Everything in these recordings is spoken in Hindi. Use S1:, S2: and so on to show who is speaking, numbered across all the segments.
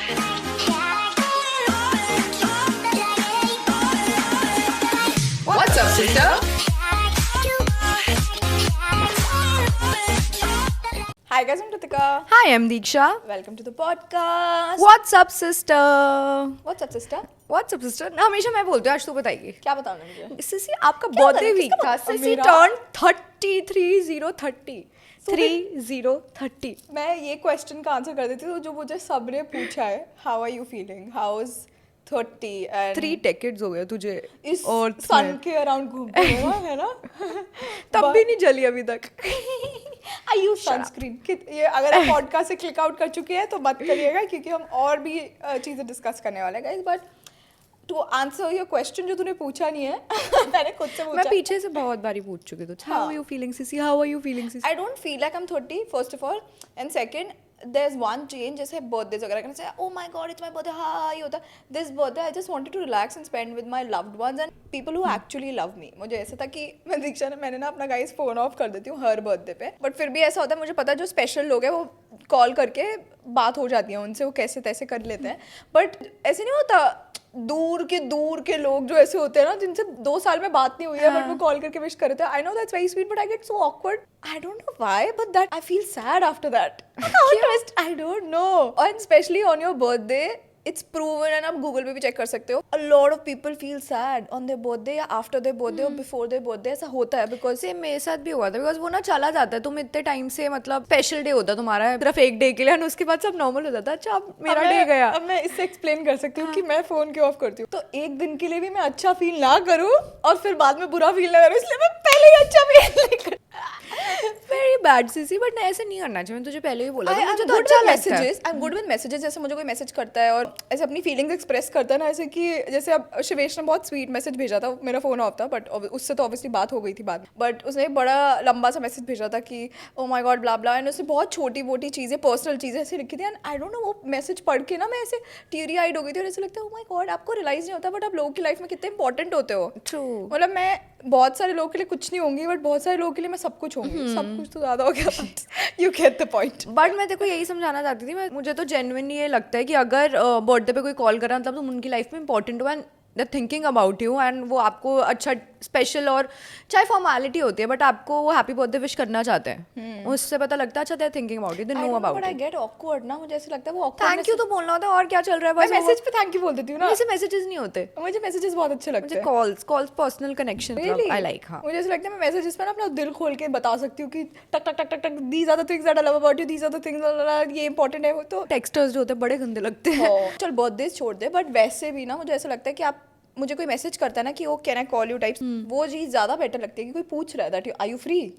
S1: What's up, sister?
S2: Hi guys, I'm Ritika.
S3: Hi, I'm Deeksha.
S2: Welcome to the podcast.
S3: What's up, sister?
S2: What's up, sister?
S3: What's up, sister? ना हमेशा मैं बोलती हूँ, आज तू बताएगी.
S2: क्या बताना मुझे?
S3: सिसी आपका
S2: क्या
S3: बर्थडे
S2: बताना?
S3: वीक
S2: किसका
S3: था.
S2: birthday?
S3: सिसी
S2: मेरा?
S3: टर्न 30. 30.
S2: मैं ये क्वेश्चन का आंसर कर देती हूँ जो मुझे सबने पूछा है. How are you feeling? How is 30 and
S3: 3 decades हो गया तुझे
S2: इस
S3: और
S2: सन के अराउंड घूमते हो है ना?
S3: तब भी नहीं जली अभी तक.
S2: I use sunscreen. ये अगर आप पॉडकास्ट से क्लिक आउट कर चुके हैं तो मत करिएगा क्योंकि हम और भी चीज़ें डिस्कस करने वाले हैं guys. But to answer your question जो तूने पूछा नहीं है मैंने खुद से पूछा.
S3: मैं पीछे से बहुत बारी पूछ चुकी थी. How are you feeling, sissy? How are you feeling, sissy?
S2: I don't feel like I'm 30 first of all, and second there's one change जैसे birthdays वगैरह करने से oh my god it's my birthday हाँ ये होता. This birthday I just wanted to relax and spend with my loved ones and people who actually love me. मुझे ऐसा था कि मैंने ना अपना गाइस फोन ऑफ कर देती हूँ हर बर्थडे पे. बट फिर भी ऐसा होता है मुझे पता है जो स्पेशल लोग हैं वो कॉल करके बात हो जाती है उनसे, वो कैसे तैसे कर लेते हैं. बट ऐसे नहीं होता दूर के लोग जो ऐसे होते हैं ना जिनसे 2 साल में बात नहीं हुई है बट वो कॉल करके विश कर रहे थे. I know that's very sweet but I get so awkward. I don't know why but that I feel sad after that. I don't know. और specially on your birthday it's proven and आप गूगल पे भी चेक कर सकते हो. A lot of people feel sad on their birthday या after their birthday और before their birthday. ऐसा होता है because
S3: सेम मेरे साथ भी हुआ था. बिकॉज वो ना चला जाता है. तुम इतने टाइम से मतलब स्पेशल डे होता तुम्हारा सिर्फ एक डे के लिए और उसके बाद सब नॉर्मल हो जाता है. अच्छा अब मेरा डे गया.
S2: अब मैं इससे एक्सप्लेन कर सकती हूँ कि मैं फोन क्यों ऑफ करती हूँ. तो एक दिन के लिए भी मैं अच्छा फील ना करूँ और फिर बाद में बुरा फील ना करूँ इसलिए मैं पहले ही अच्छा फील नहीं करूँ.
S3: Very bad cc. बट ऐसे नहीं करना चाहिए. मैं तुझे पहले ही बोला था. मुझे तो
S2: good
S3: अच्छा
S2: with
S3: लगता है.
S2: messages. I'm good with messages. जैसे मुझे कोई मैसेज करता है और ऐसे अपनी फीलिंग्स एक्सप्रेस करता है ना, ऐसे कि जैसे अब शिवेश ने बहुत स्वीट मैसेज भेजा था. मेरा फोन ऑफ था बट उससे तो ऑब्वियसली बात हो गई थी बाद. बट उसने एक बड़ा लंबा सा मैसेज भेजा था कि oh my God blah blah and उसने बहुत छोटी मोटी चीज़ें पर्सनल चीज़ें ऐसे लिखी थी. एंड आई डोंट नो वो मैसेज पढ़ के ना मैं ऐसे टीयरी आइड हो गई थी और ऐसे लगता है ओ माय गॉड आपको रियलाइज नहीं होता बट आप लोगों की लाइफ में कितने इंपॉर्टेंट होते हो.
S3: True.
S2: मतलब मैं बहुत सारे लोगों के लिए कुछ नहीं होंगी बट बहुत सारे लोगों के लिए मैं सब कुछ होंगी. सब कुछ तो ज़्यादा हो गया. You get the point.
S3: But मैं देखो यही समझाना चाहती थी. मुझे तो जेन्युइनली ये लगता है कि अगर बर्थडे पे कोई कॉल कर रहा है मतलब तुम उनकी लाइफ में इंपॉर्टेंट हो and they thinking about you and वो आपको अच्छा स्पेशल और चाहे फॉर्मेलिटी होती है बट आपको वो हैप्पी बर्थडे विश करना चाहते हैं. उससे पता लगता है अच्छा दे thinking about you, they know about
S2: but I
S3: it.
S2: Get awkward ना. मुझे ऐसा लगता है वो ऑकवर्ड.
S3: थैंक यू तो बोलना होता है और क्या चल रहा है.
S2: मैं
S3: बस
S2: मैसेज पे थैंक यू बोल देती हूँ ना.
S3: वैसे मैसेजेस नहीं होते.
S2: मुझे मैसेजेस बहुत अच्छे लगते
S3: मुझे
S2: हैं.
S3: Calls personal connection I like. हाँ
S2: मुझे ऐसा लगता है मैं मैसेजेस पे ना अपना दिल खोल के बता सकती हूँ कि टक टक टक टक टक these are the things that I love about you, these are the things ये इंपॉर्टेंट है. वो तो
S3: टेक्स्टर्स जो होते हैं बड़े गंदे लगते हैं.
S2: चल बर्थडे छोड़ दे बट वैसे भी ना मुझे ऐसा लगता है कि आप मुझे कोई मैसेज करता है ना कि वो can I call you types, वो चीज़ ज़्यादा बेटर लगती है कि कोई पूछ रहा है that you are you free.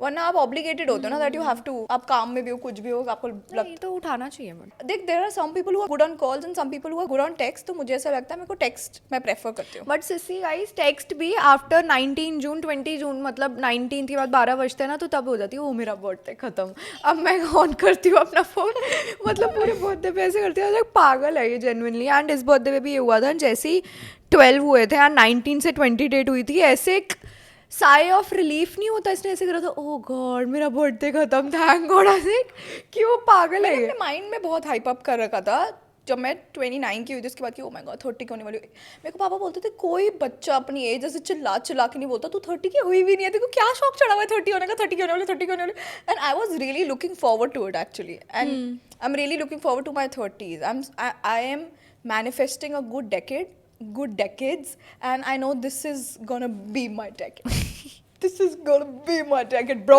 S2: वरना आप ऑब्लिगेटेड होते हो ना दैट यू हैव टू. आप काम में भी हो कुछ भी हो आपको
S3: नहीं तो उठाना चाहिए. बट
S2: देख there are some people who are good on calls and some people who are good on text. तो मुझे ऐसा लगता है मेरे को टेक्स्ट मैं प्रेफर करती हूँ.
S3: बट सिसी गाइस टेक्स्ट भी आफ्टर 19 जून 20 जून मतलब 19 के बाद 12 बजते हैं ना तो तब हो जाती है वो मेरा बर्थडे खत्म. अब मैं ऑन करती हूँ अपना फोन मतलब पूरे बर्थडे पे ऐसे करती हूँ. पागल है ये जेन्युइनली. एंड इस बर्थडे पे भी ये हुआ था जैसे ही 12 हुए थे एंड 19 से 20 डेट हुई थी ऐसे एक साई ऑफ रिलीफ नहीं होता. इसने ऐसे करा था ओह गॉड मेरा बर्थडे खत्म थैंक गॉड. ऐसे कि वो पागल है.
S2: मैंने अपने माइंड में बहुत हाइप अप कर रखा था जब मैं 29 की हुई थी. उसके बाद कि ओ माय गॉड 30 की होने वाली हुई. मेरे को पापा बोलते थे कोई बच्चा अपनी एज ऐसे चिल्ला के नहीं बोलता तू 30 की हुई भी नहीं है. देखो क्या शौक चढ़ा हुआ है 30 होने का, 30 की होने वाली, 30 की होने वाली. And I was really looking forward to it actually. And I am really looking forward to my 30s. I am manifesting a good decades and I know this is gonna be my decade. This is gonna be my decade, bro.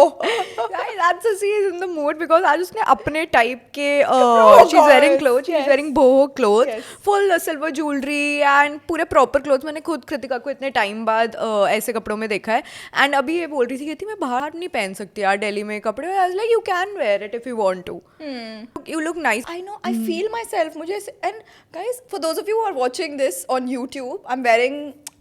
S3: That's a she is in the mood because आज उसने अपने टाइप के she's
S2: God,
S3: wearing clothes, she's
S2: yes.
S3: wearing boho clothes,
S2: Yes.
S3: full silver jewelry and पूरे proper clothes. मैंने खुद कृतिका को इतने टाइम बाद ऐसे कपड़ों में देखा है. एंड अभी ये बोल रही थी कहती मैं बाहर नहीं पहन सकती यार दिल्ली में कपड़े. I was like you can wear it if you want to. You look nice.
S2: I know, I feel myself. मुझे and guys, for those of you who are watching this on YouTube, I'm wearing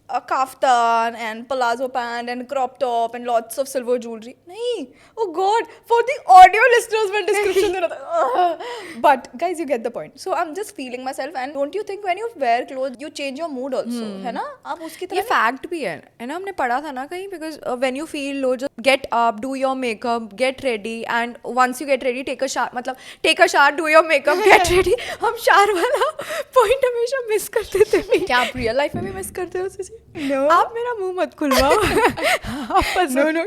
S2: a kaftan and palazzo pant and crop top and lots of silver jewelry. नहीं, oh God, for the audio listeners मैं description दे रहा था. But guys, you get the point. So I'm just feeling myself, and don't you think when you wear clothes, you change your mood also, है ना? आप उसकी
S3: ये
S2: तरह
S3: फैक्ट भी है ना, हमने पढ़ा था ना कहीं, because when you feel low just get up, do your makeup, get ready, and once you get ready take a shower, मतलब take a shower, do your makeup, get ready. हम शावर वाला पॉइंट हमेशा मिस करते थे.
S2: क्या आप रियल लाइफ में भी मिस करते हो उसे? No.
S3: आप मेरा मुंह मत खुलवाओ. No.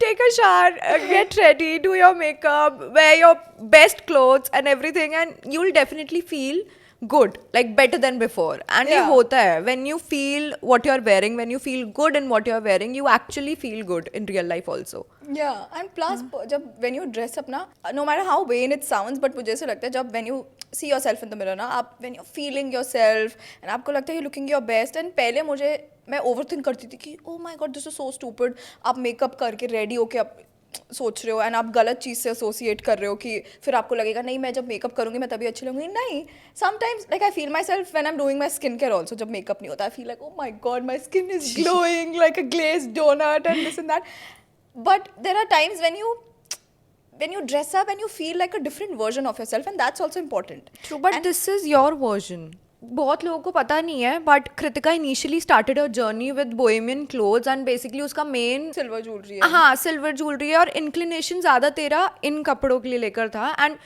S3: Take a shower, get ready, do your makeup, wear your best clothes and everything, and you'll definitely feel good, like better than before. And ये
S2: Yeah.
S3: होता है, when you feel what you're wearing, when you feel good in what you're wearing, you actually feel good in real life also.
S2: Yeah, and plus जब when you dress up ना, no matter how vain it sounds, but मुझे ऐसा लगता है जब when you see yourself in the mirror ना, आप when you're feeling yourself and आपको लगता है you're looking your best, and पहले मैं overthink करती थी कि oh my god this is so stupid, आप मेकअप करके रेडी होके आप सोच रहे हो एंड आप गलत चीज़ से एसोसिएट कर रहे हो कि फिर आपको लगेगा नहीं मैं जब मेकअप करूँगी मैं तभी अच्छी लगूंगी. नहीं, sometimes like I feel myself when I am doing my skin care also, जब मेकअप नहीं होता I feel like oh my God my skin is glowing like a glazed donut and this and that. But there are times when you dress up and you feel like a different version of yourself, and that's also important.
S3: True, but this is your version. बहुत लोगों को पता नहीं है, but Kritika initially started a journey with Bohemian clothes, and basically उसका मेन
S2: सिल्वर ज्वेलरी है.
S3: हाँ सिल्वर ज्वेलरी है, और इंक्लिनेशन ज़्यादा तेरा इन कपड़ों के लिए लेकर था. And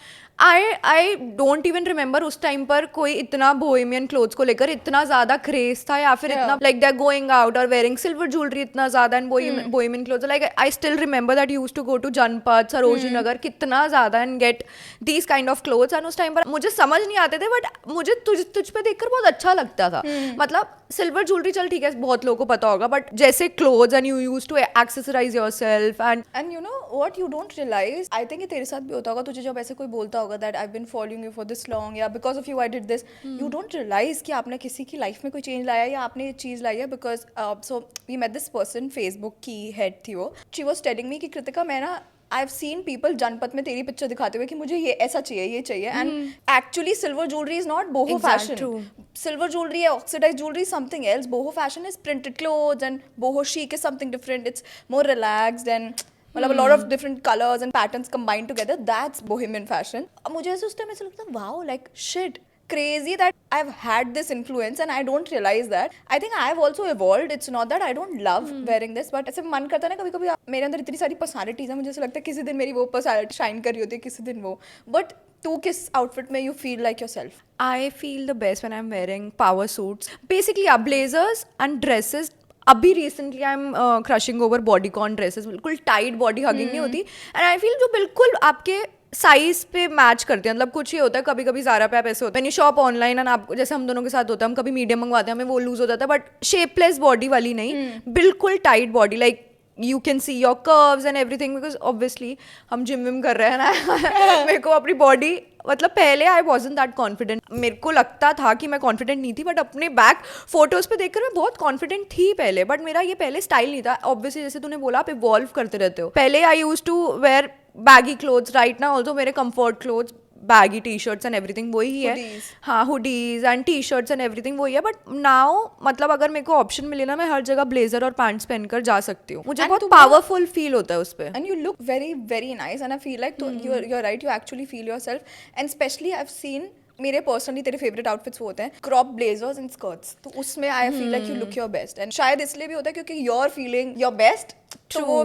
S3: I don't even remember उस टाइम पर कोई इतना बोहेमियन क्लोथ्स को लेकर इतना ज़्यादा क्रेज था, या फिर इतना like they are going out और वेयरिंग सिल्वर ज्वेलरी इतना ज़्यादा, and bohemian clothes like I still remember that use to go to Janpath, Sarojini Nagar, कितना ज़्यादा, and get these kind of clothes. And उस टाइम पर मुझे समझ नहीं आते थे, बट मुझे तुझ पे देखकर बहुत अच्छा लगता था. मतलब सिल्वर ज्वेलरी चल ठीक है बहुत लोगों को पता होगा, बट जैसे clothes and you use to accessorize yourself
S2: and you know what you don't realize, I think ये तेरे साथ भी होता होगा, तुझे जब ऐसे कोई बोलता होगा that I been following you for this long, या because of you I did this, you don't realise कि आपने किसी की लाइफ में कोई चेंज लाया या आपने ये चीज़ लाई है. Because so we met this person, Facebook की हेड थी वो, शी वॉज टेलिंग मी कि कृतिका मैं ना आई हैव सीन पीपल जनपथ में तेरी पिक्चर दिखाते हुए कि मुझे ये ऐसा चाहिए ये चाहिए, and actually silver jewellery is not boho fashion. Silver jewellery है oxidise jewellery something else. Boho fashion is printed clothes and boho chic is something different. It's more relaxed and मतलब a lot of different colors and patterns combined together. That's bohemian fashion. अब मुझे ऐसे उस टाइम ऐसा लगता है wow like shit crazy that I've had this influence and I don't realize that. I think I've also evolved. It's not that I don't love wearing this, but ऐसे मन करता है ना कभी कभी मेरे अंदर इतनी सारी पर्सनालिटीज है, मुझे ऐसा लगता है किसी दिन मेरी वो पर्सनालिटी शाइन कर रही होती है, किसी दिन वो. बट तू किस आउटफिट में you feel like yourself?
S3: I feel the best when I'm wearing power suits. Basically, blazers and dresses. अभी recently I am crushing over bodycon dresses, बिल्कुल टाइट बॉडी हगिंग नहीं होती, एंड आई फील जो बिल्कुल आपके साइज पे मैच करते हैं. मतलब कुछ ही होता है, कभी कभी ज़ारा पे आप ऐसे होता है, शॉप ऑनलाइन एंड आप जैसे हम दोनों के साथ होता है, हम कभी मीडियम मंगवाते हैं हमें वो लूज हो जाता है, बट शेपलेस बॉडी वाली नहीं, बिल्कुल tight body, like you can see your curves and everything, because obviously हम जिम विम कर रहे हैं ना. मेरे को अपनी बॉडी, मतलब पहले आई वॉजंट दैट कॉन्फिडेंट, मेरे को लगता था कि मैं कॉन्फिडेंट नहीं थी, बट अपने बैक फोटोज पे देखकर मैं बहुत कॉन्फिडेंट थी पहले, बट मेरा ये पहले स्टाइल नहीं था. ऑब्वियसली जैसे तूने बोला आप इवॉल्व करते रहते हो. पहले I use to wear baggy clothes, right ना ऑल्सो मेरे comfort clothes baggy T shirts and everything वही है. हाँ hoodies and T shirts and everything वही है, बट नाउ मतलब अगर मेरे को ऑप्शन मिले ना, मैं हर जगह ब्लेजर और पैंट्स पहनकर जा सकती हूँ. मुझे बहुत पावरफुल फील होता है उस पर.
S2: And you look very very nice and I feel like you're right, you actually feel yourself. And especially I've seen मेरे पर्सनली तेरे फेवरेट आउटफिट्स वो होते हैं क्रॉप ब्लेजर्स एंड स्कर्ट्स, तो उसमें आई feel like you look your best, and शायद इसलिए भी होता है क्योंकि योर फीलिंग योर बेस्ट तो वो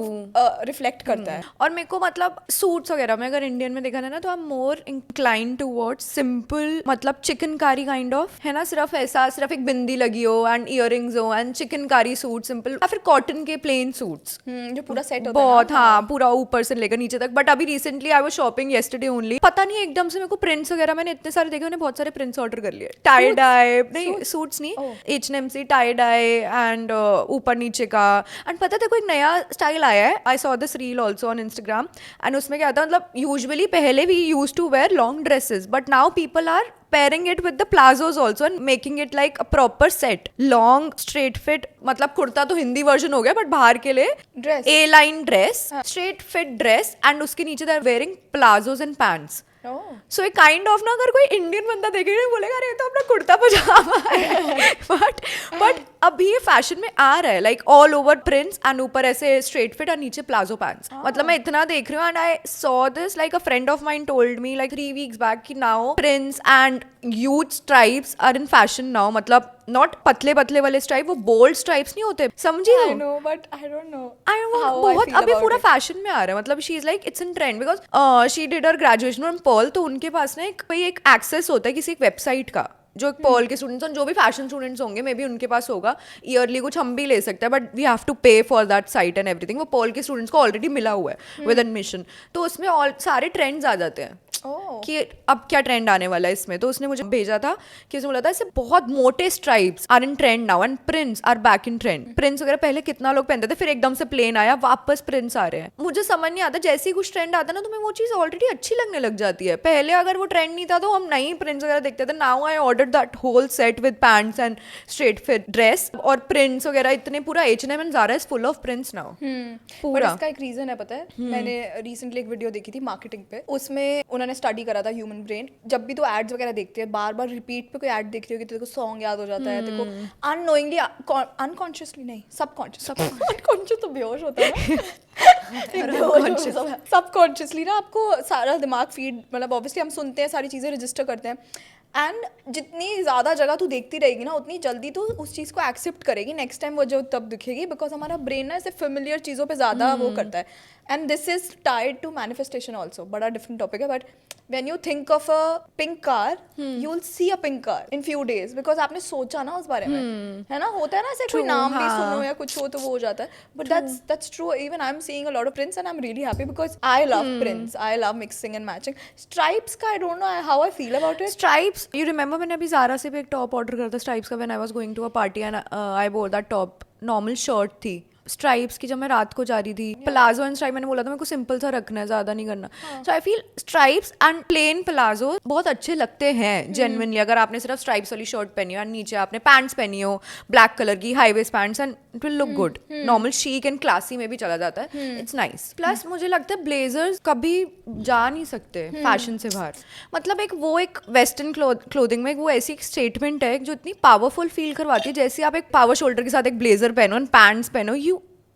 S2: रिफ्लेक्ट करता है.
S3: और मेरे को मतलब सूट्स वगैरह में अगर इंडियन में देखा जाए ना, तो I am more incline towards simple, मतलब चिकनकारी काइंड ऑफ, है ना, सिर्फ ऐसा, सिर्फ एक बिंदी लगी हो एंड इयररिंग्स हो एंड चिकनकारी सूट सिंपल, या फिर कॉटन के प्लेन सूट्स
S2: जो पूरा सेट होता है
S3: बहुत, हाँ पूरा ऊपर से लेकर नीचे तक. बट अभी recently I was shopping yesterday only, पता नहीं एकदम से मेरे को प्रिंट्स वगैरह मैंने इतने सारे देखे, मैंने बहुत सारे प्रिंट्स ऑर्डर कर लिए. टाई डाई नहीं, सूट्स नहीं, H&M से टाई डाई एंड ऊपर नीचे का. एंड पता था कोई नया स्टाइल आया है, I saw this reel also on Instagram, and उसमें क्या था, मतलब यूजुअली पहले we use to wear long dresses, but now people are pairing it with the plazos also and making it like a proper set. Long straight fit, मतलब कुर्ता तो हिंदी वर्जन हो गया, बट बाहर के लिए
S2: dress,
S3: A line dress, straight fit dress, and उसके नीचे they are wearing plazos and pants. सो एक काइंड ऑफ ना, अगर कोई इंडियन बंदा देखेगा बोलेगा अरे तो अपना कुर्ता पजामा है, बट अब अभी ये फैशन में आ रहा है, like all over prints and ऊपर ऐसे स्ट्रेट फिट और नीचे प्लाजो पैंट्स. मतलब मैं इतना देख रही हूँ and I saw this, like a friend of mine told me like 3 weeks back कि now prints and huge stripes are in fashion now. मतलब नॉट पतले पतले वाले स्ट्राइप, वो बोल्ड स्ट्राइप्स नहीं होते, समझी
S2: I
S3: हो?
S2: know, but I don't know
S3: I
S2: how I
S3: बहुत
S2: feel
S3: अभी
S2: about
S3: पूरा
S2: it.
S3: फैशन में आ रहा है. मतलब she is like it's in trend because she did her graduation from Pearl. तो उनके पास ना एक एक्सेस होता है किसी एक वेबसाइट का, जो पर्ल के स्टूडेंट्स और जो भी फैशन स्टूडेंट्स होंगे मे बी उनके पास होगा. ईयरली कुछ हम भी ले सकते हैं बट वी हैव टू पे for that site and everything. वो पर्ल के स्टूडेंट्स को ऑलरेडी मिला हुआ है विद एडमिशन. तो उसमें सारे ट्रेंड्स आ जाते हैं
S2: Oh.
S3: कि अब क्या ट्रेंड आने वाला है इसमें. तो उसने मुझे भेजा था कि उसने बोला था ऐसे बहुत मोटे stripes are in trend now and prints are back in trend. Prints वगैरह पहले कितना लोग पहनते थे, फिर एकदम से प्लेन आया, वापस प्रिंट्स आ रहे हैं. मुझे समझ नहीं आता, जैसे ही कुछ ट्रेंड आता है ना तो मैं वो चीज़ ऑलरेडी अच्छी लगने लग जाती है. पहले अगर वो ट्रेंड नहीं था तो हम नहीं प्रिंट्स वगैरह देखते थे. Now I order that whole set with pants and straight fit dress और प्रिंट्स वगैरह इतने. पूरा H&M and Zara is full of prints now.
S2: But
S3: पूरा
S2: इसका एक रीजन है, पता है. मैंने रिसेंटली एक वीडियो देखी थी मार्केटिंग पे, उसमें उन्होंने स्टडी करा था ह्यूमन ब्रेन. जब भी तो एड्स वगैरह देखते हैं, बार बार रिपीट पे कोई ऐड देख रही होगी तो तेरे को सॉन्ग याद हो जाता है, तेरे को अननोइंगली, अनकॉन्शियसली नहीं, अनकॉन्शियस तो बेहोश होता है सबकॉन्शियसली ना आपको सारा दिमाग फीड, मतलब ऑब्वियसली हम सुनते हैं, सारी चीज़ें रजिस्टर करते हैं एंड जितनी ज़्यादा जगह तू देखती रहेगी ना उतनी जल्दी तू उस चीज़ को एक्सेप्ट करेगी. नेक्स्ट टाइम वो जो तब दिखेगी, बिकॉज हमारा ब्रेन ना ऐसे फेमिलियर चीज़ों पे ज़्यादा वो करता है. And this is tied to manifestation also. बड़ा डिफरेंट टॉपिक है but when you think of a pink car, you will see a pink car in few days because आपने सोचा ना उस बारे में, है ना. होता है ना ऐसे कोई नाम भी सुनो या कुछ हो तो वो हो जाता है. But that's true. Even I'm seeing a lot of prints and I'm really happy because I love prints. I love mixing and matching. Stripes का I don't know how I feel about it.
S3: Stripes, you remember मैंने अभी Zara से भी एक टॉप ऑर्डर करा था स्ट्राइप्स का when I was going to a party and I wore that top. Normal shirt थी स्ट्राइप्स की, जब मैं रात को जा रही थी. प्लाजो एंड स्ट्राइप मैंने बोला था मेरे को सिंपल सा रखना है, ज़्यादा नहीं करना. So I feel stripes and plain palazzo बहुत अच्छे लगते हैं जेन्युइनली. अगर आपने सिर्फ स्ट्राइप्स वाली शर्ट पहनी हो और नीचे आपने पैंट्स पहनी हो ब्लैक कलर की high waist pants and it will look good. Normal chic and classy में भी चला जाता है. It's nice. प्लस मुझे लगता है ब्लेजर्स कभी जा नहीं सकते फैशन से बाहर. मतलब एक वेस्टर्न क्लोथिंग में वो ऐसी एक स्टेटमेंट है जो इतनी पावरफुल फील करवाती है. जैसे आप एक पावर शोल्डर के साथ एक ब्लेजर पहनो एंड पैंट्स पहनो,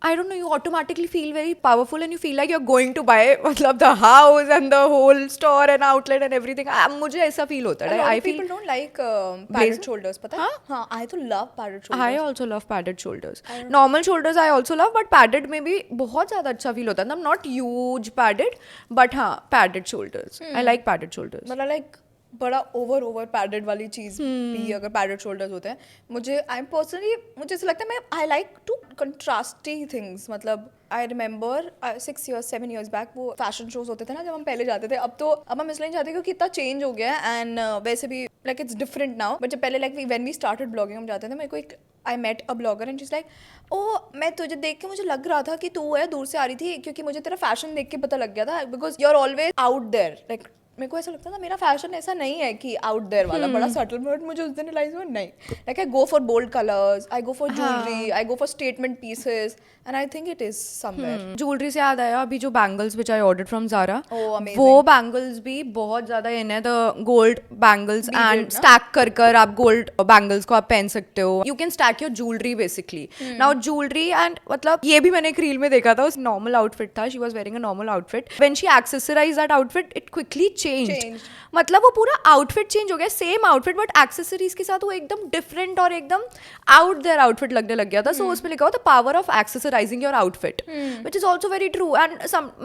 S3: I don't know, you automatically feel very powerful and you feel like you're going to buy मतलब the house and the whole store and outlet and everything. मुझे ऐसा feel होता है. I feel
S2: people don't like padded shoulders, पता है. हाँ, I तो love padded shoulders.
S3: I also love padded shoulders. Normal shoulders I also love but padded में भी बहुत ज़्यादा अच्छा feel होता है. मतलब not huge padded but हाँ padded shoulders. I like padded shoulders.
S2: मतलब लाइक बड़ा ओवर पैडेड वाली चीज़ भी अगर पैडेड शोल्डर्स होते हैं, मुझे मुझे ऐसा लगता है मैं आई लाइक टू कंट्रास्टी थिंग्स. मतलब I remember 6 years 7 years back वो फैशन शोज होते थे ना जब हम पहले जाते थे. अब हम इसलिए जाते क्योंकि इतना चेंज हो गया है एंड वैसे भी like it's different now. But जब पहले like when we started blogging हम जाते थे, मेरे को एक I met a blogger and she is like, ओ मैं तुझे देख के मुझे लग रहा था कि तू है दूर से आ रही थी क्योंकि मुझे तेरा फैशन देख के पता लग गया था because you are always out there. Like मेरे को ऐसा लगता था मेरा फैशन ऐसा नहीं है कि आउट देयर वाला बड़ा सटल. बट मुझे उस दिन रियलाइज हुआ नहीं, like I go for bold colours, I go for jewellery, I go for statement pieces and I think it is somewhere.
S3: Jewellery से याद आया अभी जो bangles which I ordered from Zara,
S2: amazing.
S3: वो बैंगल्स भी बहुत ज्यादा इन है. The gold bangles and stack कर आप गोल्ड बैंगल्स को आप पहन सकते हो. You can stack your jewellery basically. Now jewellery and मतलब ये भी मैंने एक रील में देखा था, उस नॉर्मल आउटफिट था, she was wearing a normal outfit. When she accessorise that outfit it quickly changed. मतलब वो पूरा आउटफिट चेंज हो गया, सेम आउटफिट बट एक्सेसरीज के साथ वो एकदम डिफरेंट और एकदम आउट देयर आउटफिट लगने लग गया था. सो उसमें लिखा हुआ था power of accessorising your outfit, which is also very true. And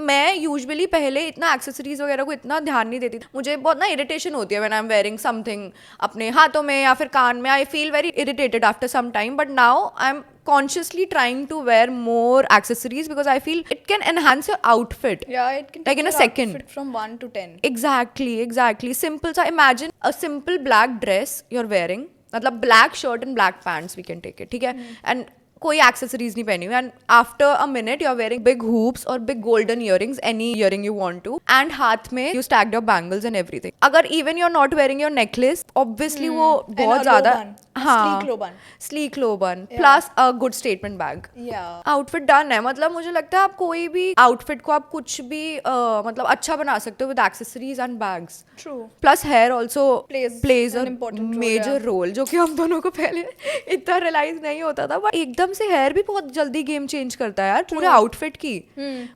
S3: मैं यूजुअली पहले इतना एक्सेसरीज वगैरह को इतना ध्यान नहीं देती थी. मुझे बहुत ना इरिटेशन होती है when I am wearing something अपने हाथों में या फिर कान में. I feel very irritated after some time. But now I am consciously trying to wear more accessories because I feel it can enhance your outfit.
S2: Yeah, it can
S3: like in a second.
S2: Outfit from 1 to 10.
S3: Exactly. Simple सा imagine a simple black dress you're wearing. मतलब black shirt and black pants we can take it, ठीक है. And कोई एक्सेसरीज नहीं पहनी हुई and after a minute you are wearing big hoops और big golden earrings, any earring you want to, and हाथ में you stacked your bangles and everything. अगर even you are not wearing your necklace, obviously वो बहुत
S2: a
S3: ज्यादा,
S2: low bun. Sleek low bun.
S3: Sleek low bun plus a good statement bag. Outfit done है. मतलब मुझे लगता है आप कोई भी आउटफिट को आप कुछ भी मतलब अच्छा बना सकते हो with accessories and bags.
S2: True.
S3: Plus hair also
S2: Plays
S3: plays a
S2: an important role,
S3: major role, जो कि हम दोनों को पहले इतना रियलाइज नहीं होता था, बट एकदम से हेयर भी बहुत जल्दी गेम चेंज करता है यार पूरे आउटफिट की.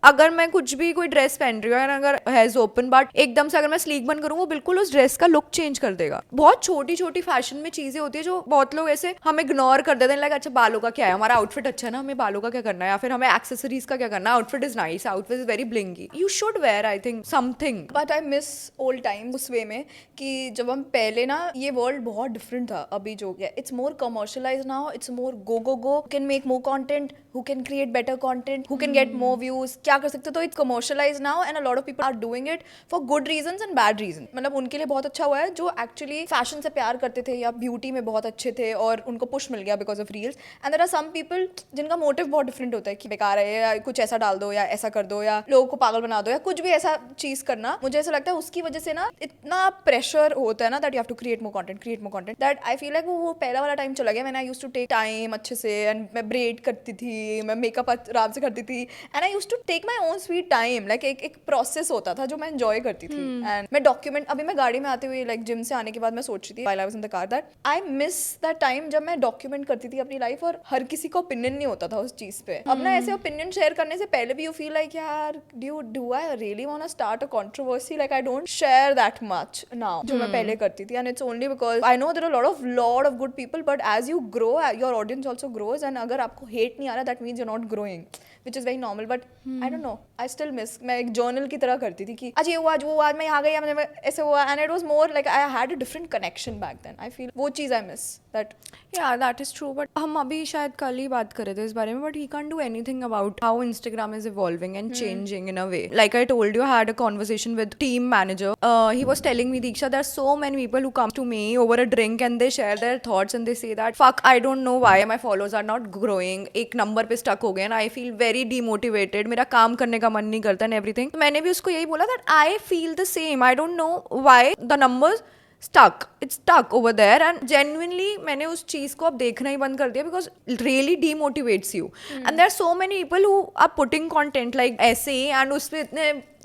S3: अगर मैं कुछ भी कोई ड्रेस पहन रही हूँ और अगर हेयर्स ओपन, बट एकदम से अगर मैं स्लीक बन करूँ, वो बिल्कुल उस ड्रेस का लुक चेंज कर देगा. बहुत छोटी छोटी फैशन में चीजें होती है जो बहुत लोग ऐसे हम इग्नोर कर देते हैं. लाइक अच्छा बालों का क्या है, हमारा आउटफिट अच्छा है ना, हमें बालों का क्या करना है, या फिर हमें एक्सेसरीज का क्या करना है. Outfit is nice, outfit is very blingy, you should wear I think something.
S2: But I miss old time उस वे में कि जब हम पहले ना, ये वर्ल्ड बहुत डिफरेंट था. अभी जो गया, it's more commercialise now, it's more go can make more content, who can create better content, who can get more views, क्या कर सकते. तो it's commercialise now and a lot of people are doing it for good reasons and bad reason. मतलब उनके लिए बहुत अच्छा हुआ है जो एक्चुअली फैशन से प्यार करते थे या ब्यूटी में बहुत अच्छे थे और उनको पुश मिल गया because of reels. And there are some people जिनका मोटिव बहुत डिफरेंट होता है कि बेकार है या कुछ ऐसा डाल दो या ऐसा कर दो या लोगों को पागल बना दो या कुछ भी ऐसा चीज करना. मुझे ऐसा लगता है उसकी वजह से ना इतना प्रेशर होता है ना that you have to create more content that I feel like वो पहला वाला टाइम चला गया. मैंने I used to take time अच्छे से एंड मैं ब्रेड करती थी, मैं मेकअप आराम से करती थी and I used to take my own sweet time. Like एक प्रोसेस होता था जो मैं एंजॉय करती थी. एंड मैं डॉक्यूमेंट, अभी मैं गाड़ी में आते हुए लाइक जिम से आने के बाद मैं सोच रही थी while I was in the car that I miss that time जब मैं डॉक्यूमेंट करती थी अपनी लाइफ और हर किसी का ओपिनियन नहीं होता था उस चीज पे. अब ना ऐसे ओपिनियन शेयर करने से पहले भी यू फील लाइक यार do I really want to start a controversy. Like I don't share that much now जो मैं पहले करती थी. And it's only because I know there are lot of good people, but as you grow your audience also grows. And अगर आपको हेट नहीं आ रहा that means you are not growing, which is very normal. But I don't know, I still miss. मैं एक जर्नल की तरह करती थी कि आज ये हुआ, आज वो हुआ, आज मैं यहाँ गई, मैंने ऐसे हुआ. And it was more like I had a different connection back then. I feel वो चीज़ I miss that.
S3: Yeah, that is true. But हम अभी शायद कल ही बात कर रहे थे इस बारे में, but he can't do anything about how Instagram is evolving and changing in a way. Like I told you, I had a conversation with team manager. He was telling me, Diksha, there are so many people who come to me over a drink and they share their thoughts and they say that fuck, I don't know why my followers are not growing. एक नंबर पे stuck हो गए and I feel very demotivated. मेरा काम करने का मन नहीं करता and everything. तो मैंने भी उसको यही बोला that I feel the same. I don't know why the numbers it's stuck over there. And genuinely मैंने उस चीज़ को अब देखना ही बंद कर दिया because it really demotivates you. And there are so many people who are putting content like ऐसे ही and उस पे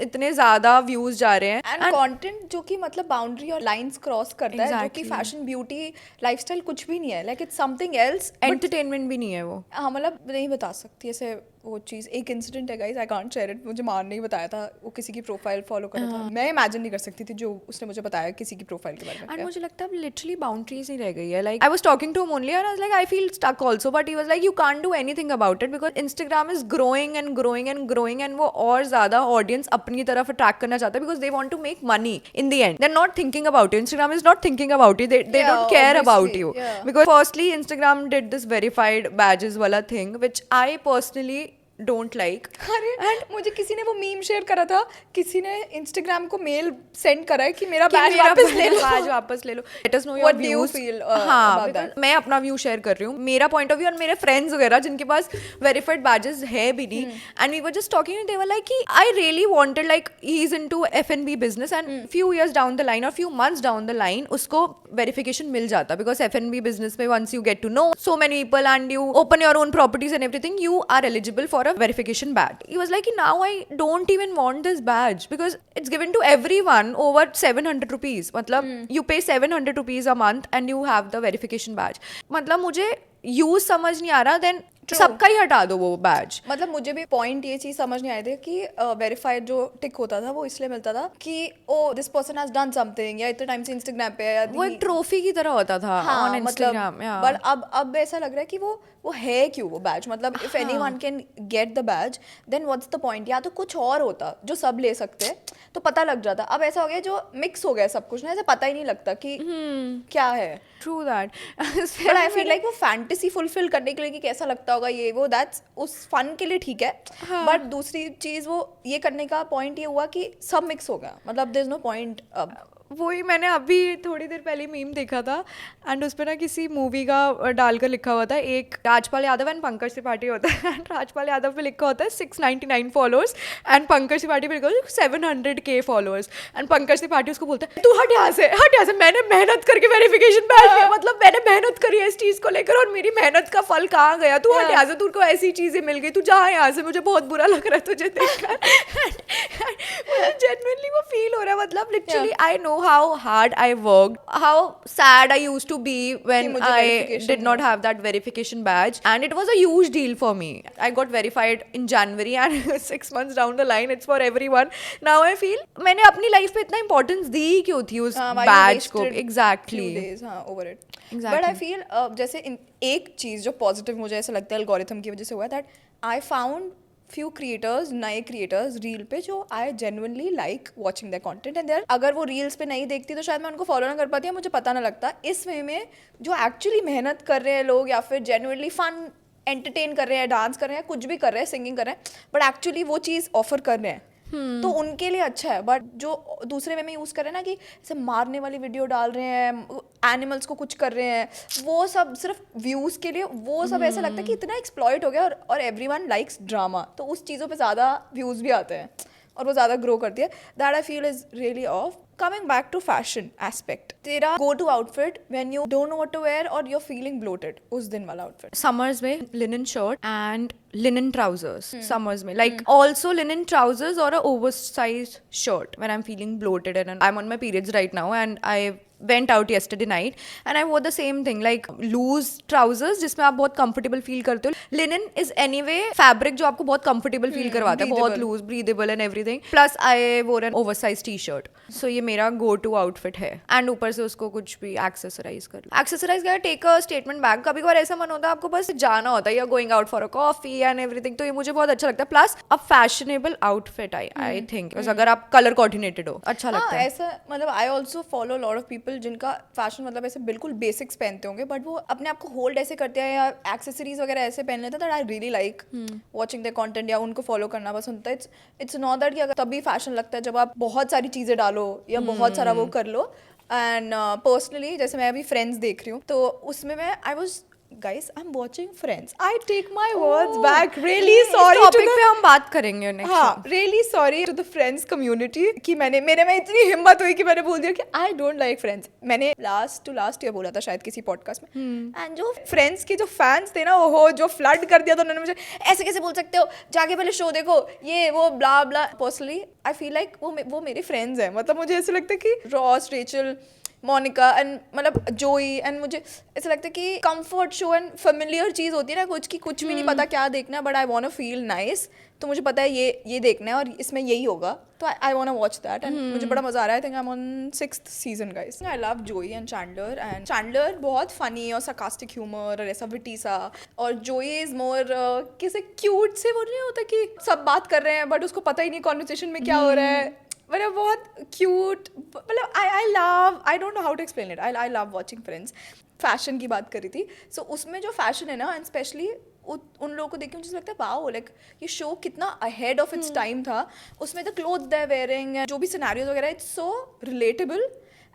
S3: इतने ज्यादा व्यूज जा रहे हैं
S2: एंड कंटेंट जो कि मतलब बाउंड्री और लाइंस क्रॉस करता है, जो कि फैशन ब्यूटी लाइफस्टाइल कुछ भी नहीं है. Like it's something else.
S3: Entertainment भी नहीं है वो.
S2: हाँ मतलब नहीं बता सकती ऐसे वो चीज़. एक इंसिडेंट है guys, I can't share it. मुझे मान नहीं बताया था, वो किसी की प्रोफाइल फॉलो कर रहा था. मैं इमेजिन नहीं कर सकती थी जो उसने मुझे बताया किसी की प्रोफाइल के बारे में.
S3: एंड मुझे लगता है लिटरली बाउंड्रीज नहीं रह गई है. Like I was talking to only and I was like I feel stuck also, but he was like you can't do anything about it because Instagram is growing and growing and growing and वो और ज्यादा ऑडियंस अपनी तरफ अट्रैक्ट करना चाहता है because they want to make money in the end. They're not thinking about you. Instagram is not thinking about you. They don't care about you. Because firstly Instagram did this verified badges wala thing which I personally don't like.
S2: अरे मुझे किसी ने वो मीम शेयर करा था, किसी ने इंस्टाग्राम को मेल सेंड करा है कि मेरा बैज वापस ले लो,
S3: बैज वापस ले लो. Let us know your views.
S2: What do you feel
S3: about that? मैं अपना व्यू शेयर कर रही हूँ, मेरा पॉइंट ऑफ व्यू, और मेरे फ्रेंड्स वगैरह जिनके पास वेरीफाइड बैजेस है भी नहीं. And we were just talking, they were like कि I really wanted, like he is into F&B business and few years down the line और few months down the line उसको वेरिफिकेशन मिल जाता. बिकॉज F&B बिजनेस में once you get to know so many people and you open your own properties and everything, you are eligible for a verification badge. He was like, now I don't even want this badge because it's given to everyone over 700 rupees. मतलब you pay 700 rupees a month and you have the verification badge. मतलब मुझे यूज समझ नहीं आ रहा, देन सबका ही हटा दो वो बैज.
S2: मतलब मुझे भी पॉइंट ये चीज समझ नहीं आई थी कि वेरीफाइड जो टिक होता था वो इसलिए मिलता था कि oh this person has done something, या इतने टाइम से इंस्टाग्राम पे या
S3: वो एक ट्रॉफी की तरह होता था ऑन इंस्टाग्राम.
S2: बट अब ऐसा लग रहा है कि वो है क्यों वो बैज. मतलब if anyone can get the badge then what's the point. या तो कुछ और होता जो सब ले सकते हैं तो पता लग जाता. अब ऐसा हो गया जो मिक्स हो गया सब कुछ ना, ऐसे पता ही नहीं लगता कि क्या है.
S3: True that.
S2: But I feel like वो फैंटेसी फुलफिल करने के लिए कि कैसा लगता होगा ये वो, दैट्स उस फन के लिए ठीक है. बट दूसरी चीज वो ये करने का पॉइंट ये हुआ कि सब मिक्स हो गया. मतलब देयर इज नो पॉइंट अब.
S3: वही मैंने अभी थोड़ी देर पहले मीम देखा था एंड उस पर ना किसी मूवी का डालकर लिखा हुआ था, एक राजपाल यादव एंड पंकज त्रिपाठी होता है एंड राजपाल यादव पे लिखा होता है 699 फॉलोअर्स एंड पंकज त्रिपाठी पे लिखा होता है 700K followers and Pankaj Tripathi उसको बोलता है तू हट यहाँ से, मैंने मेहनत करके वेरिफिकेशन बैठ लिया, मतलब मैंने मेहनत करी है इस चीज़ को लेकर और मेरी मेहनत का फल कहाँ गया, तू हट यहाँ से, तुझको ऐसी चीज़ें मिल गई, तू जा यहाँ से, मुझे बहुत बुरा लग रहा है तुझे देखकर। जेन्युइनली वो फील हो रहा है, मतलब literally I know how hard I worked, how sad I used to be when I did not have that verification badge, and it was a huge deal for me. I got verified in January and 6 months down the line it's for everyone. Now I feel मैंने अपनी लाइफ पे इतना importance दी क्यों थी उस badge को? Exactly.
S2: Over it. Exactly. But I feel जैसे एक चीज़ जो पॉजिटिव मुझे ऐसा लगता है एल्गोरिथम की वजह से हुआ, that I found few creators, नए क्रिएटर्स रील पे जो आई genuinely like watching that content and there, अगर वो रील्स पे नहीं देखती तो शायद मैं उनको फॉलो ना कर पाती, मुझे पता ना लगता। इस वे में जो एक्चुअली मेहनत कर रहे हैं लोग या फिर जेन्युइनली फन एंटरटेन कर रहे हैं, डांस कर रहे हैं, कुछ भी कर रहे हैं, सिंगिंग कर रहे हैं, बट एक्चुअली वो चीज़ ऑफर कर रहे हैं तो उनके लिए अच्छा है। बट जो दूसरे वे में यूज़ कर रहे हैं ना कि जैसे मारने वाली वीडियो डाल रहे हैं, एनिमल्स को कुछ कर रहे हैं, वो सब सिर्फ व्यूज़ के लिए, वो सब ऐसा लगता है कि इतना एक्सप्लॉइट हो गया और एवरीवन लाइक्स ड्रामा, तो उस चीज़ों पे ज़्यादा व्यूज़ भी आते हैं और वो ज़्यादा ग्रो करती है। That I feel is really of. Coming back to fashion aspect, तेरा go to outfit when you don't know what to wear or you're feeling bloated, उस दिन वाला outfit?
S3: Summers में linen shirt and linen trousers. Summers में like also linen trousers or a oversized shirt when I'm feeling bloated and I'm on my periods right now and I went out yesterday night and I wore the same thing, like loose trousers जिसमें आप बहुत comfortable feel करते हो. Linen is anyway fabric जो आपको बहुत comfortable feel करवाता है, बहुत loose, breathable and everything. Plus I wore an oversized t-shirt. So ये मेरा go to outfit है and ऊपर से उसको कुछ भी accessorize कर लो. Accessorize कर, take a statement bag. कभी कभार ऐसा मन होता है आपको बस जाना होता है, you're going out for a coffee and everything, तो ये मुझे बहुत अच्छा लगता है. Plus a fashionable outfit I think, अगर आप color coordinated हो, अच्छा लगता है.
S2: ऐसा मतलब I also follow a lot of people जिनका फैशन मतलब ऐसे बिल्कुल बेसिक्स पहनते होंगे बट वो अपने आप को होल्ड ऐसे करते हैं या एक्सेसरीज वगैरह ऐसे पहन लेते हैं, that I really like watching the content या उनको फॉलो करना पसंद होता है. इट्स नॉट दैट कि अगर तभी फैशन लगता है जब आप बहुत सारी चीज़ें डालो या बहुत सारा वो कर लो. एंड पर्सनली जैसे मैं अभी फ्रेंड्स देख रही हूँ तो उसमें मैं I was guys, I'm watching Friends. I take my words back. Really sorry.
S3: इस टॉपिक पे हम बात करेंगे next.
S2: हाँ, really sorry to the Friends community कि मेरे में इतनी हिम्मत हुई कि मैंने बोल दिया कि I don't like Friends. मैंने last year बोला था शायद किसी पॉडकास्ट में. And जो Friends के जो फैंस थे ना, ओहो जो फ्लड कर दिया था उन्होंने मुझे, ऐसे कैसे बोल सकते हो, जाके पहले शो देखो, ये वो ब्ला ब्ला. पर्सनली आई फील लाइक वो मेरे फ्रेंड्स हैं. मतलब मुझे ऐसा लगता है कि रॉस, रेचल, मोनिका एंड मतलब जोई एंड मुझे ऐसा लगता है कि कंफर्ट शो एंड फेमिलियर चीज़ होती है ना कुछ की, कुछ भी नहीं पता क्या देखना है but I want to feel nice, तो मुझे पता है ये देखना है और इसमें यही होगा, तो I want to watch that and मुझे बड़ा मजा आ रहा है. I think I am on 6th season guys. I love Joey and Chandler बहुत फनी और sarcastic ह्यूमर और ऐसा विटी सा, और जोई इज मोर किसी क्यूट से वो नहीं होता कि सब बात कर रहे हैं बट उसको पता ही नहीं कॉन्वर्सेशन में क्या हो रहा है, मतलब बहुत क्यूट. मतलब I don't know how to explain it. I love watching Friends. Fashion की बात करी थी, सो उसमें जो फैशन है ना एंड स्पेशली उन लोगों को देख के मुझे लगता है वाओ, लाइक ये शो कितना अहेड ऑफ इट्स टाइम था. उसमें the clothes they are wearing, जो भी सिनेरियोज वगैरह, it's so relatable.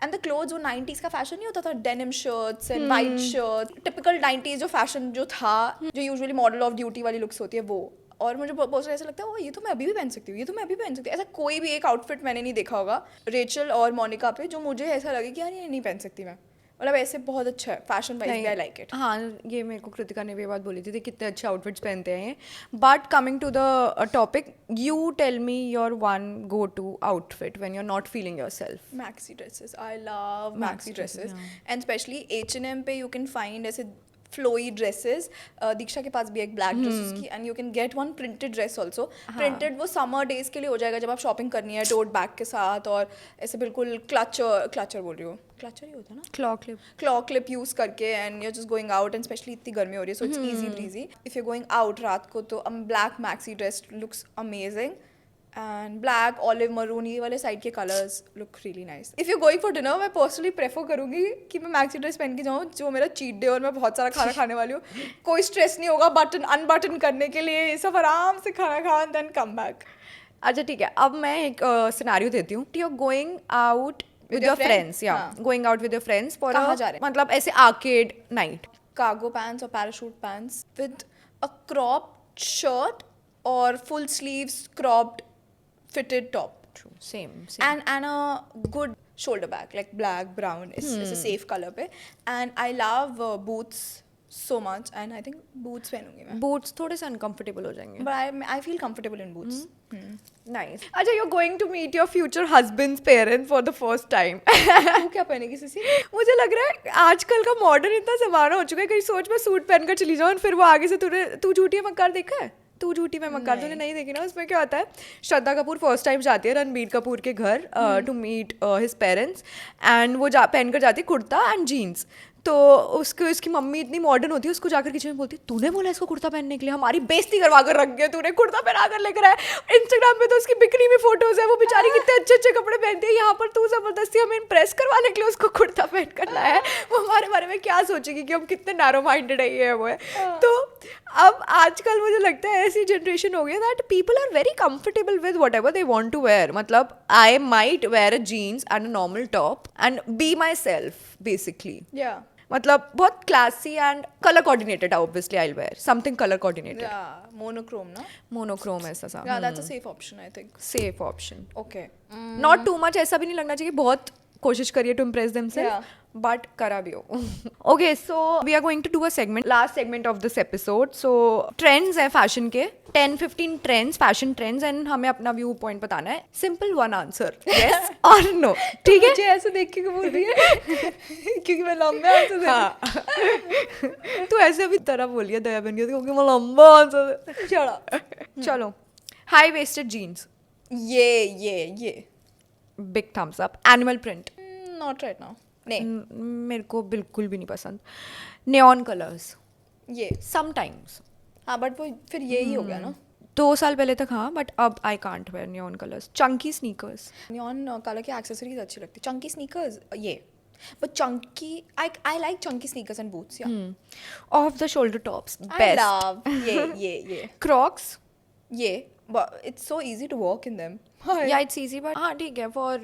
S2: And the clothes, वो 90s का फैशन नहीं होता था, denim shirts and white shirts, typical 90s जो फैशन जो था, जो यूजुअली मॉडल ऑफ ड्यूटी वाली लुक्स होती है वो. और मुझे बहुत ऐसा लगता है वो ये तो मैं अभी भी पहन सकती हूँ, ये तो मैं अभी पहन सकती हूँ. ऐसा कोई भी एक आउटफिट मैंने नहीं देखा होगा रेचल और मोनिका पे जो मुझे ऐसा लगे कि यार ये नहीं पहन सकती मैं. मतलब ऐसे बहुत अच्छा है fashion wise, I like it.
S3: हाँ, ये मेरे को कृतिका ने भी बात बोली थी कितने अच्छे आउटफिट्स पहनते हैं. But coming to the topic, you tell me your one go to outfit when you are not feeling yourself.
S2: Maxi dresses, I love maxi dresses and specially H&M पे यू कैन फाइंड ऐसे फ्लोई ड्रेसेस. दीक्षा के पास भी एक ब्लैक ड्रेस उसकी, and you can get one printed dress also. Printed वो समर डेज के लिए हो जाएगा जब आप शॉपिंग करनी है टोट बैग के साथ, और ऐसे बिल्कुल क्लचर बोल रही हूँ, क्लचर ही होता है ना, क्लॉ क्लिप यूज करके, and you just going out and specially इतनी गर्मी हो रही है so it's easy breezy. If you going out रात को तो black maxi dress looks amazing, and black, olive maroon, ये वाले साइड के colours look really nice. If you going for dinner, मैं पर्सनली प्रेफर करूँगी कि मैं मैक्सी ड्रेस पहन के जाऊँ जो मेरा चीट डे और मैं बहुत सारा खाना खाने वाली हूँ. कोई स्ट्रेस नहीं होगा बटन अनबटन करने के लिए, ये सब आराम से खाना खा एंड देन कम बैक.
S3: अच्छा ठीक है, अब मैं एक सिनेरियो देती हूँ. You are going out with your friends, yeah,
S2: हाँ.
S3: going out with your friends for
S2: कहाँ
S3: a
S2: जा रहे हैं?
S3: मतलब ऐसे arcade night.
S2: Cargo pants or parachute pants with a cropped shirt or full sleeves cropped fitted top.
S3: True. Same.
S2: And a good shoulder bag like black brown is a safe color पे. And I love boots so much and I think boots पहनूंगी मैं.
S3: Boots थोड़े से uncomfortable हो जाएंगे.
S2: But I feel comfortable in boots.
S3: Nice. अच्छा, you're going to meet your future husband's parents for the first time.
S2: तू क्या पहनेगी सिसी?
S3: मुझे लग रहा है आजकल का मॉडर्न इतना जमाना हो चुका है, कहीं सोच मैं सूट पहनकर चली जाऊँ और फिर वो आगे से तू झूठी है मक्कार देखा है? तू झूठी में मक्कार तूने नहीं देखी ना? उसमें क्या होता है, श्रद्धा कपूर फर्स्ट टाइम जाती है रणबीर कपूर के घर to meet his parents and वो पहनकर जाती है कुर्ता एंड जीन्स. तो उसकी मम्मी इतनी मॉडर्न होती है, उसको जाकर किचन में बोलती है तूने बोला इसको कुर्ता पहनने के लिए, हमारी बेइज्जती करवा कर रख गया तूने, कुर्ता पहना कर लेकर आया. इंस्टाग्राम पे तो उसकी बिकनी में फोटोज है, वो बेचारी कितने अच्छे अच्छे कपड़े पहनती है, यहाँ पर तू जबरदस्ती हमें इम्प्रेस करवाने के लिए उसको कुर्ता पहन कर लाया है. वो हमारे बारे में क्या सोचेगी कि हम कितने नैरो माइंडेड है, ये वो है. तो अब आजकल मुझे लगता है ऐसी जनरेशन हो गई that people are very comfortable with whatever they want to wear. मतलब I might wear a jeans and a normal top and be myself basically.
S2: Yeah.
S3: मतलब बहुत classy and colour coordinated. Obviously I will something colour coordinated.
S2: Yeah. Monochrome ना?
S3: मोनोक्रोम ऐसा सा.
S2: Yeah, that's a safe option I think.
S3: Safe option.
S2: Okay.
S3: Not too much, ऐसा भी नहीं लगना चाहिए बहुत कोशिश करिए to impress themselves,
S2: Yeah.
S3: But करा भी हो. Okay, so we are going to do a segment, last segment of this episode. So trends हैं फैशन के, 10-15 ट्रेंड्स, फैशन ट्रेंड्स, एंड हमें अपना व्यू पॉइंट बताना है. सिंपल वन आंसर, यस और नो. ठीक है?
S2: मुझे ऐसे देख के क्यों बोल रही है? क्योंकि मैं लंबे आंसर दे रही
S3: हाँ. तू ऐसे अभी तरह बोलिए दया बन गया क्योंकि मैं लंबा आंसर.
S2: चढ़ा.
S3: चलो, हाई वेस्टेड जीन्स,
S2: ये
S3: big thumbs up. Animal print,
S2: not right now. नहीं.
S3: मेरे को बिल्कुल भी नहीं पसंद. नियॉन कलर्स
S2: ये
S3: समटाइम्स.
S2: हाँ बट वो फिर यही हो गया ना.
S3: 2 साल पहले तक हाँ, बट अब I can't where neon colours. Chunky sneakers,
S2: neon colour की एक्सेसरीज अच्छी लगती. चंकी स्नीकर्स ये. But chunky, I like chunky sneakers and boots. Yeah.
S3: Of the shoulder tops,
S2: I
S3: best.
S2: love ये.
S3: क्रॉक्स,
S2: ये. But it's so easy to walk in them.
S3: या इट्स इजी, बट हाँ ठीक है फॉर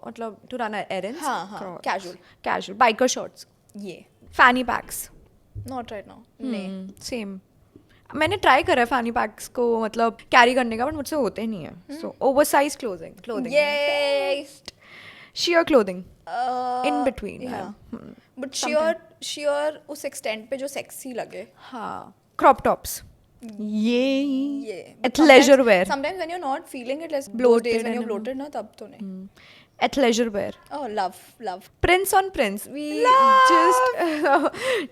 S3: मतलब टू रन एरेंड्स.
S2: हाँ, casual.
S3: Biker shorts.
S2: ये.
S3: फैनी पैक्स,
S2: Not right now. नहीं.
S3: सेम. मैंने ट्राई करा है फैनी पैक्स को मतलब कैरी करने का, बट मुझसे होते नहीं है. So over size clothing,
S2: Yay.
S3: sheer clothing in between.
S2: Yeah. But
S3: Sometimes.
S2: sheer उस extent पे जो sexy लगे.
S3: हाँ, crop tops. ये
S2: ये.
S3: athleisure wear.
S2: Sometimes when you're not feeling it, like those
S3: Bloated
S2: days when
S3: and
S2: you're
S3: all.
S2: bloated ना तब तो नहीं.
S3: athleisure wear.
S2: Oh, love.
S3: Prince on Prince. We just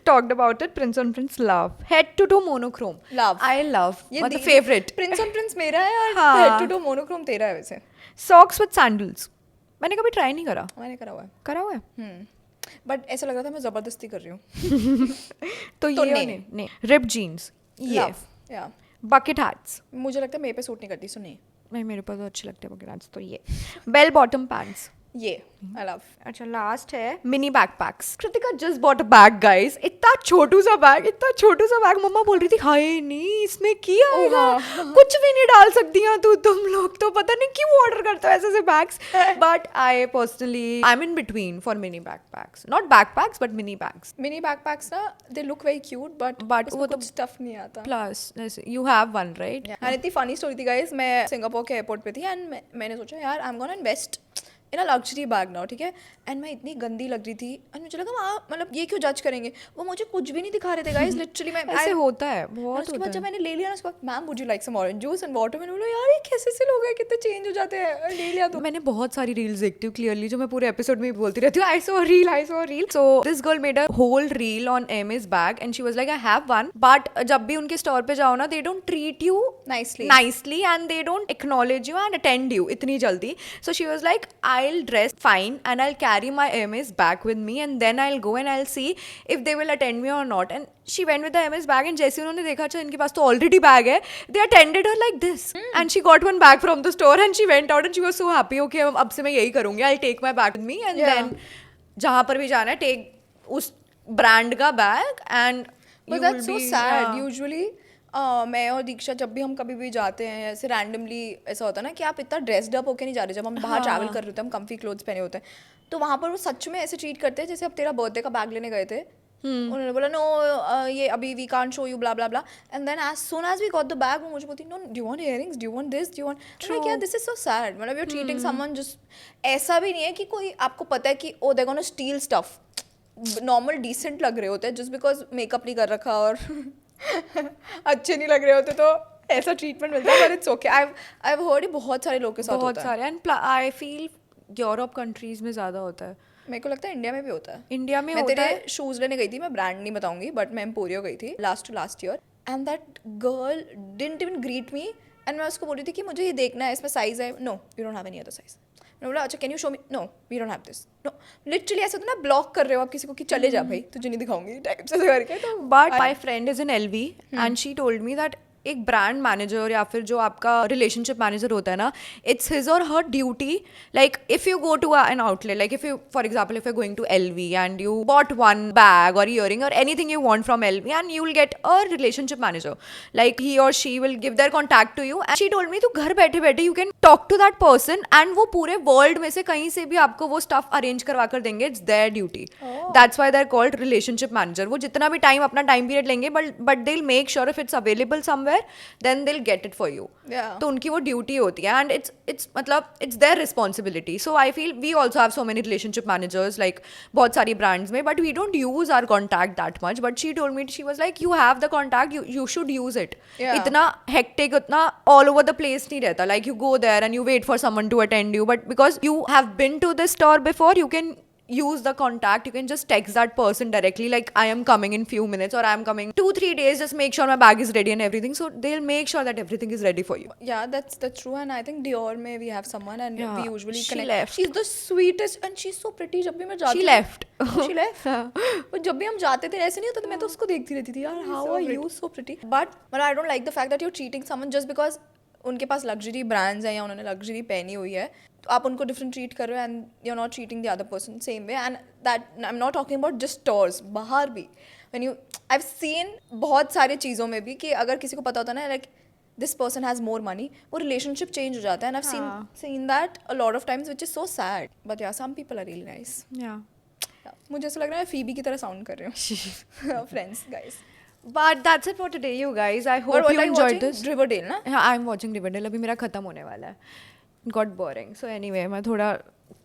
S3: talked about it. Prince on Prince, love. Head to toe monochrome.
S2: Love.
S3: I love.
S2: ये
S3: मतलब
S2: दी-
S3: favorite.
S2: Prince on Prince मेरा है और
S3: हाँ.
S2: head to toe monochrome तेरा है वैसे.
S3: Socks with sandals. मैंने कभी ट्राई नहीं करा.
S2: मैंने करा हुआ है.
S3: करा हुआ है?
S2: बट ऐसा लग रहा था मैं जबरदस्ती कर रही हूँ.
S3: तो ये
S2: नहीं.
S3: नहीं. Ripped jeans. ये.
S2: Love. Yeah.
S3: Bucket hats.
S2: मुझे लगता है मेरे पे सूट नहीं करती, सो नहीं.
S3: नहीं, मेरे पास तो अच्छे लगते हैं bucket hats. तो ये. Bell bottom pants.
S2: ये आई लव.
S3: अच्छा, लास्ट है mini backpacks. Kritika just bought a bag guys. इतना छोटू सा बैग. मम्मा बोल रही थी हाय नहीं इसमें क्या आएगा, कुछ भी नहीं डाल सकती हैं तुम लोग तो पता नहीं क्यों ऑर्डर करते हो ऐसे bags. But I personally I am in between for mini backpacks. Not backpacks but mini bags.
S2: Mini backpacks ना they look very cute but
S3: But
S2: वो
S3: वो
S2: तो
S3: तो-
S2: स्टफ नहीं आता.
S3: Plus you have one right.
S2: And इतनी फनी स्टोरी थी गाइस. मैं सिंगापुर के एयरपोर्ट पे थी एंड मैंने सोचा यार I am gonna invest in a luxury bag now. ठीक है. एंड मैं इतनी गंदी लग रही थी एंड मुझे लगा मतलब ये क्यों जज करेंगे. वो मुझे कुछ भी नहीं दिखा रहे थे गाइस. लिटरली मैं
S3: ऐसे होता है
S2: और
S3: बहुत
S2: उसके
S3: होता
S2: बाद
S3: है.
S2: जब मैंने ले लिया ना उसके बाद ma'am would you like some orange juice and water. मैंने बोला यार ये कैसे से लोग हैं कितने चेंज हो जाते हैं. ले लिया तो
S3: मैंने बहुत सारी रील्स देखती हूँ क्लियरली जो मैं पूरे एपिसोड में भी बोलती रहती हूँ I saw reel. So this girl made a whole reel on MS bag and she was like I have one, but जब भी उनके स्टोर पे जाओ ना they don't treat you nicely and they don't acknowledge you and attend you इतनी जल्दी. So she was like I'll dress fine and I'll carry my Hermes bag with me and then I'll go and I'll see if they will attend me or not. And she went with the Hermes bag and जैसे उन्होंने देखा अच्छा इनके पास तो already bag है, they attended her like this and she got one bag from the store and she went out and she was so happy. Okay अब से मैं यही करूँगी, I'll take my bag with me and
S2: Yeah.
S3: then जहाँ पर भी जाना है take उस brand का bag and
S2: But
S3: you
S2: that's
S3: will
S2: so
S3: be-
S2: sad.
S3: yeah.
S2: Usually मैं और दीक्षा जब भी हम कभी भी जाते हैं ऐसे रैंडमली ऐसा होता है ना कि आप इतना ड्रेस्ड अप होके नहीं जा रहे, जब हम बाहर ट्रैवल कर रहे होते हैं हम कंफी क्लोथ्स पहने होते हैं, तो वहाँ पर वो सच में ऐसे ट्रीट करते हैं जैसे अब तेरा बर्थडे का बैग लेने गए थे, उन्होंने बोला नो ये अभी we can't show you blah blah blah, and then as soon as we got the bag वो मुझे बोलती no do you want earrings, do you want this, do you want, like यार दिस इज सो सैड, मतलब you are treating someone just, ऐसा भी नहीं है कि कोई आपको पता है कि oh they gonna steal stuff, normal decent लग रहे होते हैं जस्ट बिकॉज मेकअप नहीं कर रखा और अच्छे नहीं लग रहे होते तो ऐसा ट्रीटमेंट मिलता है, but it's okay. I have heard बहुत सारे लोग के साथ
S3: बहुत
S2: होता है।
S3: सारे, and I feel Europe countries में ज़्यादा होता है।
S2: मेरे को लगता है इंडिया में भी होता है।
S3: इंडिया में
S2: मैं
S3: होता
S2: तेरे
S3: है।
S2: शूज लेने गई थी, मैं ब्रांड नहीं बताऊंगी बट मैं एम्पोरियो गई थी last year, and that girl didn't even greet me, and मैं उसको बोल रही थी कि मुझे ये देखना है, इसमें साइज है, no you don't have any other size. मैंने बोला अच्छा can you show me, no we don't have this, no, literally ऐसा तो ना ब्लॉक कर रहे हो आप किसी को कि चले जा भाई तुझे नहीं दिखाऊंगी टाइप से करके। तो
S3: but my friend is in LV and she told me that एक ब्रांड मैनेजर या फिर जो आपका रिलेशनशिप मैनेजर होता है ना, it's his or her duty, like if you go to an outlet, like if you for example if you going to LV and you bought one bag or earring or anything you want from LV and you will get a relationship manager, like he or she will give their contact to you, and she told me तू घर बैठे बैठे you can talk to that person and वो पूरे वर्ल्ड में से कहीं से भी आपको वो स्टफ अरेंज करवा कर देंगे, it's their duty, that's why they are called relationship manager. वो जितना भी टाइम अपना टाइम पीरियड लेंगे but they will make sure if it's available somewhere then they'll get it for you.
S2: Yeah.
S3: तो उनकी वो ड्यूटी होती है, एंड it's मतलब it's their responsibility. So I feel we also have so many relationship managers like बहुत सारी brands में, but we don't use our contact that much. But she told me, she was like you have the contact, you should use it.
S2: Yeah.
S3: इतना hectic, उतना all over the place नहीं रहता, like you go there and you wait for someone to attend you, but because you have been to this store before you can use the contact, you can just text that person directly like I am coming in few minutes or I am coming 2-3 days, just make sure my bag is ready and everything, so they'll make sure that everything is ready for you.
S2: Yeah, that's true, and I think Dior में we have someone and
S3: Yeah,
S2: we usually
S3: she
S2: connect.
S3: left.
S2: She's the sweetest and she's so pretty. जब भी मैं जाती
S3: She
S2: हूँ-
S3: left.
S2: She left. और जब भी हम जाते थे ऐसे नहीं होता था, मैं तो उसको देखती रहती थी यार how are you so pretty. But I don't like the fact that you're treating someone just because उनके पास लग्जरी ब्रांड्स हैं या उन्होंने लग्जरी पहनी हुई है तो आप उनको डिफरेंट ट्रीट कर रहे हो and you are not treating the other person same way, and that I am not talking about just stores, बाहर भी when you I have seen बहुत सारी चीज़ों में भी कि अगर किसी को पता होता है ना like this person has more money, वो रिलेशनशिप चेंज हो जाता है, and I have seen that a lot of times which is so sad, but yeah some people are really nice.
S3: Yeah.
S2: मुझे ऐसा लग रहा है फीबी की तरह साउंड कर रही हूँ friends guys.
S3: But that's it for today, you guys. I hope you enjoyed this.
S2: Riverdale ना?
S3: हाँ, I'm watching Riverdale. अभी मेरा खत्म होने वाला है. Got boring. So anyway, मैं थोड़ा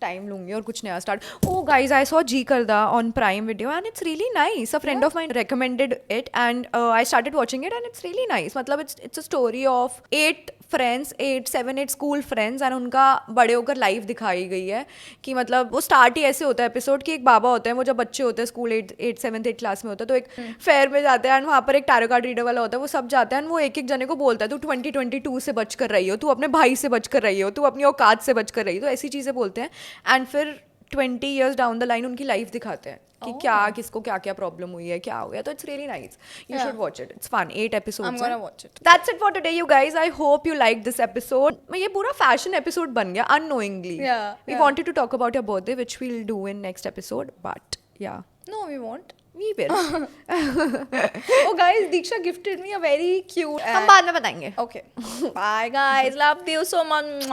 S3: टाइम लूंगी और कुछ नया start. Oh guys, I saw G Karda on Prime Video and it's really nice. A friend of mine recommended it and I started watching it and it's really nice. मतलब it's a story of 7-8 school friends and उनका बड़े होकर लाइफ दिखाई गई है कि मतलब वो स्टार्ट ही ऐसे होता है एपिसोड कि एक बाबा होते हैं, वो जब बच्चे होते हैं स्कूल 7th 8th क्लास में होता है तो एक फेयर में जाते हैं एंड वहाँ पर एक टैरो कार्ड रीडर वाला होता है, वो सब जाते हैं एंड वो एक एक जने को बोलता है तू 2022 से बच कर रही हो, तू अपने भाई से बच कर रही हो, तू अपनी औकात से बच कर रही हो, तो ऐसी चीज़ें बोलते हैं एंड फिर 20 years डाउन द लाइन उनकी लाइफ दिखाते हैं कि क्या किसको क्या क्या प्रॉब्लम हुई है, क्या हो गया, तो it's really nice, you should watch it, it's fun, 8 episodes
S2: I'm gonna watch it.
S3: That's it for today, you guys. I hope you liked this episode. ये पूरा fashion episode बन गया unknowingly.
S2: Yeah,
S3: We
S2: yeah.
S3: wanted to talk about your birthday, which we'll do in next episode. But yeah,
S2: No, we won't.
S3: we will.
S2: Oh guys, Diksha gifted me a very cute.
S3: हम बाद में बताएंगे.
S2: Okay. Bye guys. Love you so much.